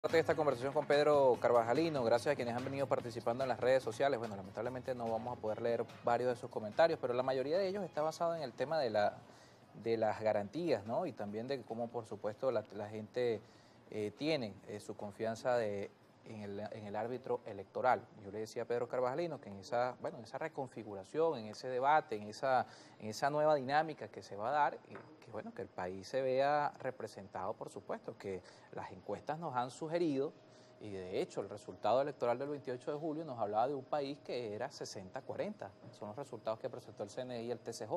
Parte de esta conversación con Pedro Carvajalino, gracias a quienes han venido participando en las redes sociales. Bueno, lamentablemente no vamos a poder leer varios de sus comentarios, pero la mayoría de ellos está basado en el tema de las garantías, ¿no? Y también de cómo, por supuesto, la gente tiene su confianza en el árbitro electoral. Yo le decía a Pedro Carvajalino que en esa, bueno, en esa reconfiguración, en ese debate, en esa nueva dinámica que se va a dar, que bueno, que el país se vea representado, por supuesto, que las encuestas nos han sugerido, y de hecho el resultado electoral del 28 de julio nos hablaba de un país que era 60-40, son los resultados que presentó el CNI y el TCJ,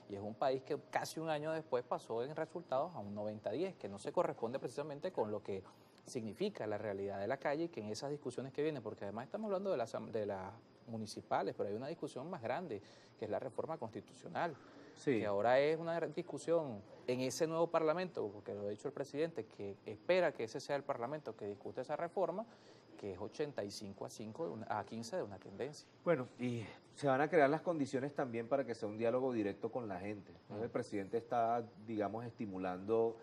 y es un país que casi un año después pasó en resultados a un 90-10, que no se corresponde precisamente con lo que significa la realidad de la calle, y que en esas discusiones que vienen, porque además estamos hablando de las municipales, pero hay una discusión más grande, que es la reforma constitucional, que Sí, ahora es una discusión en ese nuevo Parlamento, porque lo ha dicho el presidente, que espera que ese sea el Parlamento que discute esa reforma, que es 85-5 a 15 de una tendencia. bueno, y se van a crear las condiciones también para que sea un diálogo directo con la gente. El presidente está, digamos, estimulando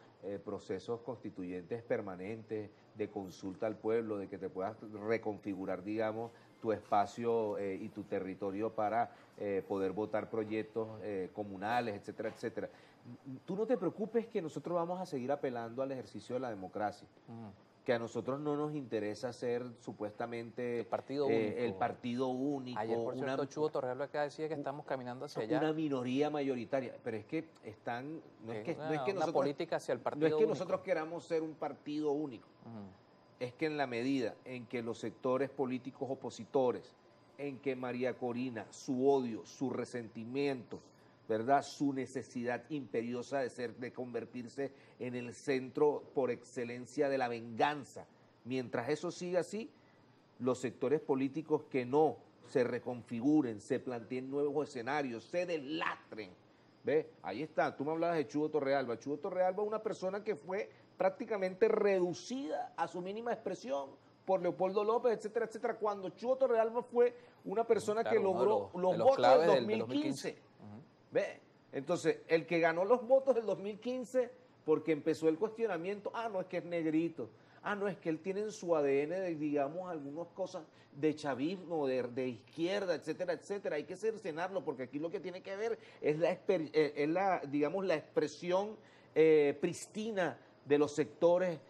procesos constituyentes permanentes de consulta al pueblo, de que te puedas reconfigurar, digamos, tu espacio y tu territorio para poder votar proyectos comunales, etcétera, etcétera. Tú no te preocupes que nosotros vamos a seguir apelando al ejercicio de la democracia. Que a nosotros no nos interesa ser El supuestamente partido el único. partido Ayer, único, por cierto, Chugo Torreal acá decía que estamos caminando hacia allá, una minoría mayoritaria, pero es que están, que es no es que una nosotros, política hacia el no es partido que único. nosotros queramos ser un partido único, Ujú. es que en la medida en que los sectores políticos opositores, en que María Corina, su odio, su resentimiento, ¿verdad? Su necesidad imperiosa de convertirse en el centro por excelencia de la venganza. Mientras eso siga así, los sectores políticos que no se reconfiguren, se planteen nuevos escenarios, se deslastren. ¿Ves? Ahí está, tú me hablabas de Chugo Torrealba. Chugo Torrealba es una persona que fue prácticamente reducida a su mínima expresión por Leopoldo López, etcétera, etcétera, cuando Chugo Torrealba fue una persona que Claro, uno logró de los los votos del claves del 2015. 2015. ¿Ves? Entonces, el que ganó los votos del 2015, porque empezó el cuestionamiento, no es que es negrito, no es que él tiene en su ADN, digamos, algunas cosas de chavismo, de izquierda, etcétera, etcétera. Hay que cercenarlo, porque aquí lo que tiene que ver es digamos, la expresión pristina de los sectores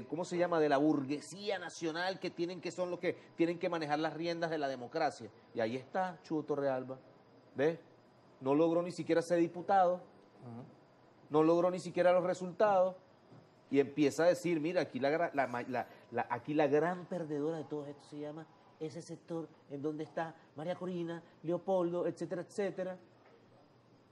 ¿cómo se llama?, de la burguesía nacional que son los que tienen que manejar las riendas de la democracia. Y ahí está Chugo Torrealba, ¿ves? No logró ni siquiera ser diputado, no logró ni siquiera los resultados, y empieza a decir, mira, aquí aquí la gran perdedora de todo esto se llama ese sector en donde está María Corina, Leopoldo, etcétera, etcétera.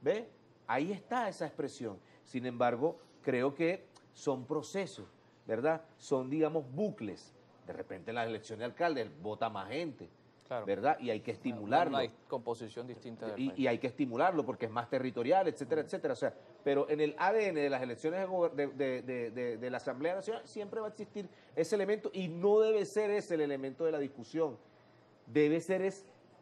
¿Ve? Ahí está esa expresión. Sin embargo, creo que son procesos, ¿verdad? Son, digamos, bucles. De repente en las elecciones de alcalde vota más gente, Claro, ¿verdad? Y hay que una estimularlo. composición distinta del Y país. hay que estimularlo porque es más territorial, etcétera, etcétera. O sea, pero en el ADN de las elecciones de la Asamblea Nacional siempre va a existir ese elemento, y no debe ser ese el elemento de la discusión. Debe ser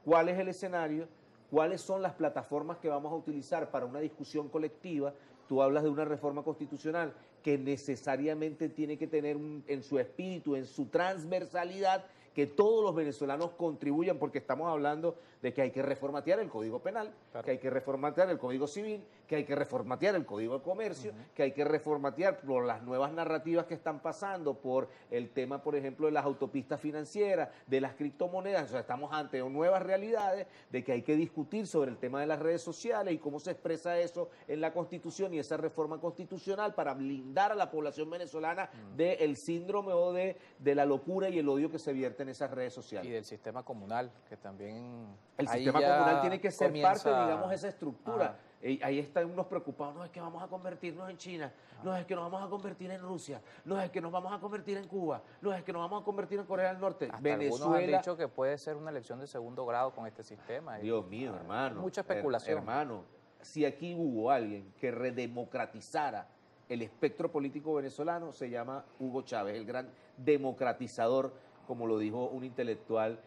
cuál es el escenario, cuáles son las plataformas que vamos a utilizar para una discusión colectiva. Tú hablas de una reforma constitucional que necesariamente tiene que tener en su espíritu, en su transversalidad, que todos los venezolanos contribuyan, porque estamos hablando de que hay que reformatear el Código Penal, Claro. que hay que reformatear el Código Civil, que hay que reformatear el Código de Comercio, que hay que reformatear por las nuevas narrativas que están pasando, por el tema, por ejemplo, de las autopistas financieras, de las criptomonedas. O sea, estamos ante nuevas realidades, de que hay que discutir sobre el tema de las redes sociales y cómo se expresa eso en la Constitución y esa reforma constitucional para blindar a la población venezolana del síndrome o de la locura y el odio que se vierte en esas redes Y sociales. del sistema comunal, que también El ahí sistema comunal ya tiene que ser parte, comienza. digamos, de esa estructura. Ajá. Ahí están unos preocupados, no es que vamos a convertirnos en China, no es que nos vamos a convertir en Rusia, no es que nos vamos a convertir en Cuba, no es que nos vamos a convertir en Corea del Norte. Hasta algunos han Venezuela, dicho que puede ser una elección de segundo grado con este sistema. Dios mío, Hay hermano, mucha especulación. hermano, si aquí hubo alguien que redemocratizara el espectro político venezolano, se llama Hugo Chávez, el gran democratizador, como lo dijo un intelectual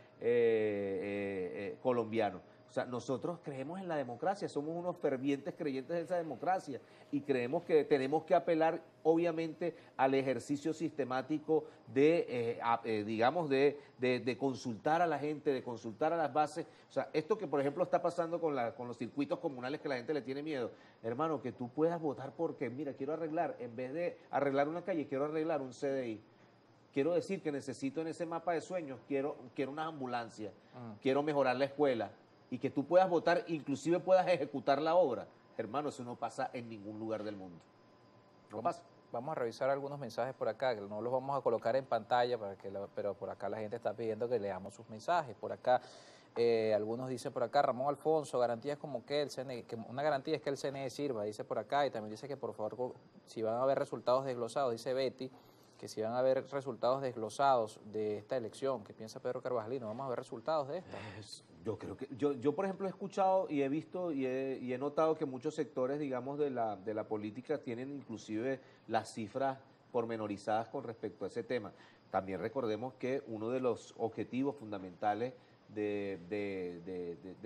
colombiano. O sea, nosotros creemos en la democracia, somos unos fervientes creyentes de esa democracia, y creemos que tenemos que apelar obviamente al ejercicio sistemático de, digamos, de consultar a la gente, de consultar a las bases. O sea, esto que por ejemplo está pasando con los circuitos comunales que la gente le tiene miedo, hermano, que tú puedas votar porque, mira, quiero arreglar, en vez de arreglar una calle, quiero arreglar un CDI. Quiero decir que necesito en ese mapa de sueños, quiero unas ambulancias, quiero mejorar la escuela, y que tú puedas votar, inclusive puedas ejecutar la obra. Hermano, eso no pasa en ningún lugar del mundo. No pasa. Vamos a revisar algunos mensajes por acá, que no los vamos a colocar en pantalla, pero por acá la gente está pidiendo que leamos sus mensajes. Por acá, algunos dicen por acá, Ramón Alfonso, garantías como que el CNE, que una garantía es que el CNE sirva, dice por acá, y también dice que por favor, si van a haber resultados desglosados, dice Betty, que si van a haber resultados desglosados de esta elección, ¿qué piensa Pedro Carvajalino? ¿Vamos a ver resultados de esta? Yo creo que, yo por ejemplo he escuchado y he visto y he notado que muchos sectores, digamos, de la política tienen inclusive las cifras pormenorizadas con respecto a ese tema. También recordemos que uno de los objetivos fundamentales de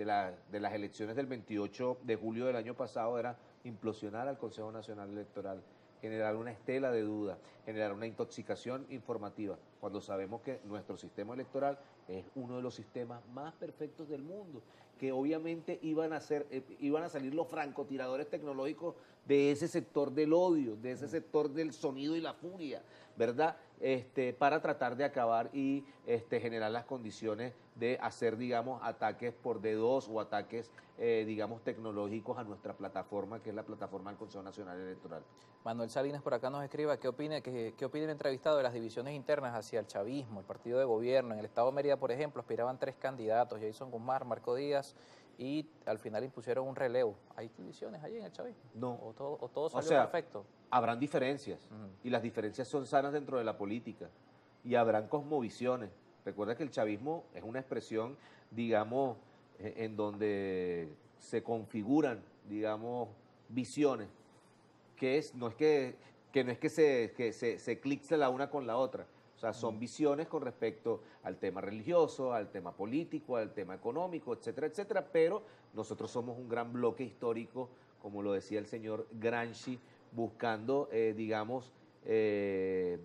las elecciones del 28 de julio del año pasado era implosionar al Consejo Nacional Electoral, generar una estela de duda, generar una intoxicación informativa, cuando sabemos que nuestro sistema electoral es uno de los sistemas más perfectos del mundo, que obviamente iban a salir los francotiradores tecnológicos de ese sector del odio, de ese sector del sonido y la furia, ¿verdad? Para tratar de acabar y generar las condiciones de hacer, digamos, ataques por D2 o ataques, digamos, tecnológicos a nuestra plataforma, que es la plataforma del Consejo Nacional Electoral. Manuel Salinas por acá nos escriba, ¿qué opina el entrevistado de las divisiones internas hacia el chavismo, el partido de gobierno? En el estado de Mérida, por ejemplo, aspiraban 3 candidatos, Jason Guzmán, Marco Díaz, y al final impusieron un relevo. ¿Hay divisiones allí en el chavismo? No. ¿O todo salió perfecto? Habrán diferencias, y las diferencias son sanas dentro de la política, y habrán cosmovisiones. Recuerda que el chavismo es una expresión, digamos, en donde se configuran, digamos, visiones, no es que se eclipse la una con la otra. O sea, son visiones con respecto al tema religioso, al tema político, al tema económico, etcétera, etcétera, pero nosotros somos un gran bloque histórico, como lo decía el señor Gramsci, buscando, digamos,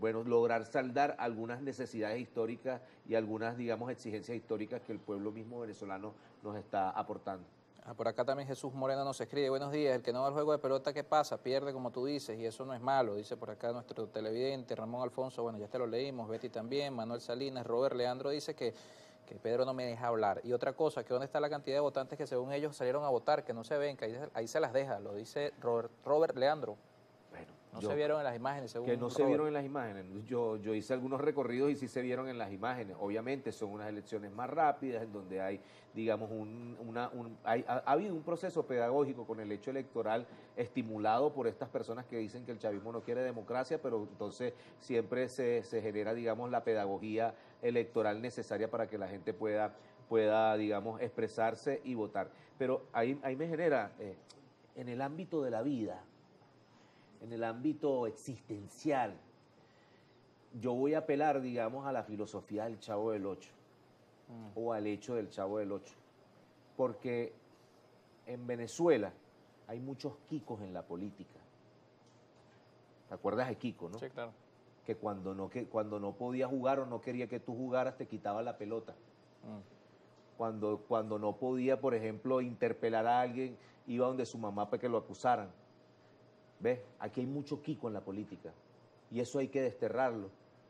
lograr saldar algunas necesidades históricas y algunas, digamos, exigencias históricas que el pueblo mismo venezolano nos está aportando. Por acá también Jesús Moreno nos escribe, buenos días, el que no va al juego de pelota, ¿qué pasa? Pierde como tú dices, y eso no es malo, dice por acá nuestro televidente, Ramón Alfonso, bueno, ya te lo leímos, Betty también, Manuel Salinas, Robert Leandro dice que Pedro no me deja hablar. Y otra cosa, que dónde está la cantidad de votantes que según ellos salieron a votar, que no se ven, que ahí se las deja, lo dice Robert Leandro. No se vieron en las imágenes, según que no se vieron en las imágenes. Yo hice algunos recorridos y sí se vieron en las imágenes. Obviamente son unas elecciones más rápidas, en donde hay, digamos, ha habido un proceso pedagógico con el hecho electoral estimulado por estas personas que dicen que el chavismo no quiere democracia, pero entonces siempre se genera, digamos, la pedagogía electoral necesaria para que la gente pueda, digamos, expresarse y votar. Pero ahí me genera, en el ámbito de la vida, en el ámbito existencial, yo voy a apelar, digamos, a la filosofía del Chavo del Ocho, o al hecho del Chavo del Ocho, porque en Venezuela hay muchos Kikos en la política. ¿Te acuerdas de Kiko, no? Sí, claro. Que cuando no podía jugar o no quería que tú jugaras, te quitaba la pelota. Cuando no podía, por ejemplo, interpelar a alguien, iba donde su mamá para que lo acusaran. ¿Ves? Aquí hay mucho Kiko en la política y eso hay que desterrarlo,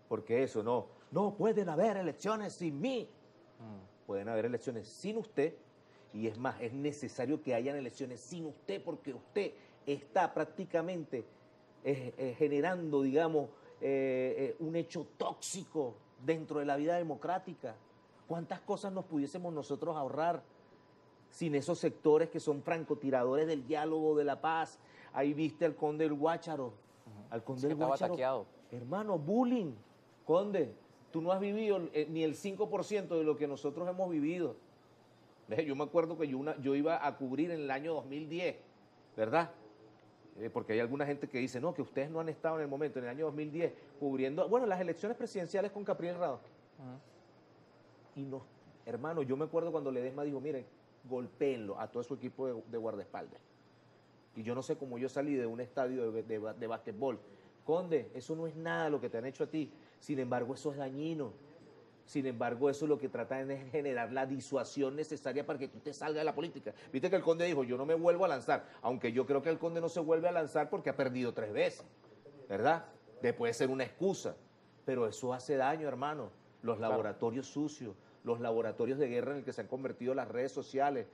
porque eso no pueden haber elecciones sin mí. Pueden haber elecciones sin usted, y es más, es necesario que hayan elecciones sin usted, porque usted está prácticamente generando, digamos, un hecho tóxico dentro de la vida democrática. ¿Cuántas cosas nos pudiésemos nosotros ahorrar sin esos sectores que son francotiradores del diálogo, de la paz? Ahí viste al conde del Guácharo. Al conde del Guácharo. Ataqueado. Hermano, bullying. Conde, tú no has vivido ni el 5% de lo que nosotros hemos vivido. Yo me acuerdo que yo iba a cubrir en el año 2010, ¿verdad? Porque hay alguna gente que dice, no, que ustedes no han estado en el momento, en el año 2010, cubriendo, bueno, las elecciones presidenciales con Capriel Rado. Y no, hermano, yo me acuerdo cuando Ledesma dijo, miren, golpéenlo a todo su equipo de guardaespaldas. Y yo no sé cómo yo salí de un estadio de basquetbol Conde, eso no es nada lo que te han hecho a ti. Sin embargo, eso es dañino. Sin embargo, eso es lo que tratan es generar la disuasión necesaria para que tú te salgas de la política. Viste que el Conde dijo, yo no me vuelvo a lanzar, aunque yo creo que el Conde no se vuelve a lanzar porque ha perdido 3 veces, ¿verdad? Puede ser una excusa, pero eso hace daño, hermano. Los laboratorios sucios, los laboratorios de guerra en el que se han convertido las redes sociales,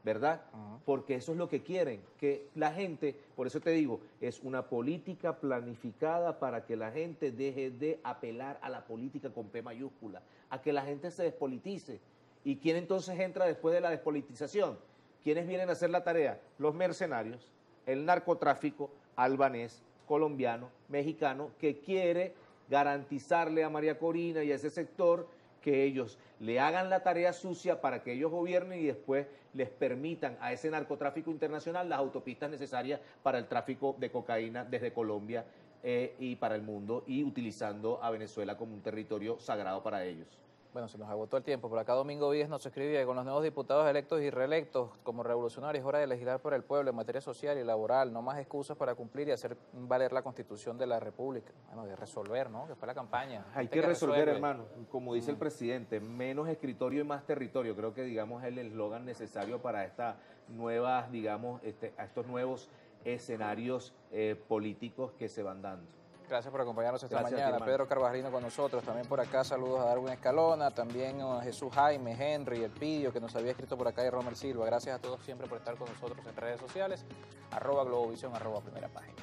¿verdad? Porque eso es lo que quieren, que la gente, por eso te digo, es una política planificada para que la gente deje de apelar a la política con P mayúscula, a que la gente se despolitice. ¿Y quién entonces entra después de la despolitización? ¿Quiénes vienen a hacer la tarea? Los mercenarios, el narcotráfico albanés, colombiano, mexicano, que quiere garantizarle a María Corina y a ese sector que ellos le hagan la tarea sucia para que ellos gobiernen y después les permitan a ese narcotráfico internacional las autopistas necesarias para el tráfico de cocaína desde Colombia y para el mundo, y utilizando a Venezuela como un territorio sagrado para ellos. Bueno, se nos agotó el tiempo. Por acá Domingo Víez nos escribía, con los nuevos diputados electos y reelectos como revolucionarios, es hora de legislar por el pueblo en materia social y laboral. No más excusas para cumplir y hacer valer la Constitución de la República. Bueno, de resolver, ¿no? Que fue la campaña. Hay que resolver, hermano. Como dice el presidente, menos escritorio y más territorio. Creo que, digamos, es el eslogan necesario para estas nuevas, digamos, a estos nuevos escenarios políticos que se van dando. Gracias por acompañarnos esta Gracias mañana. a ti, Pedro Carvajalino con nosotros. También por acá saludos a Darwin Escalona, también a Jesús Jaime, Henry, El Pidio, que nos había escrito por acá, y Romer Silva. Gracias a todos siempre por estar con nosotros en redes sociales. @Globovisión, @Primera Página.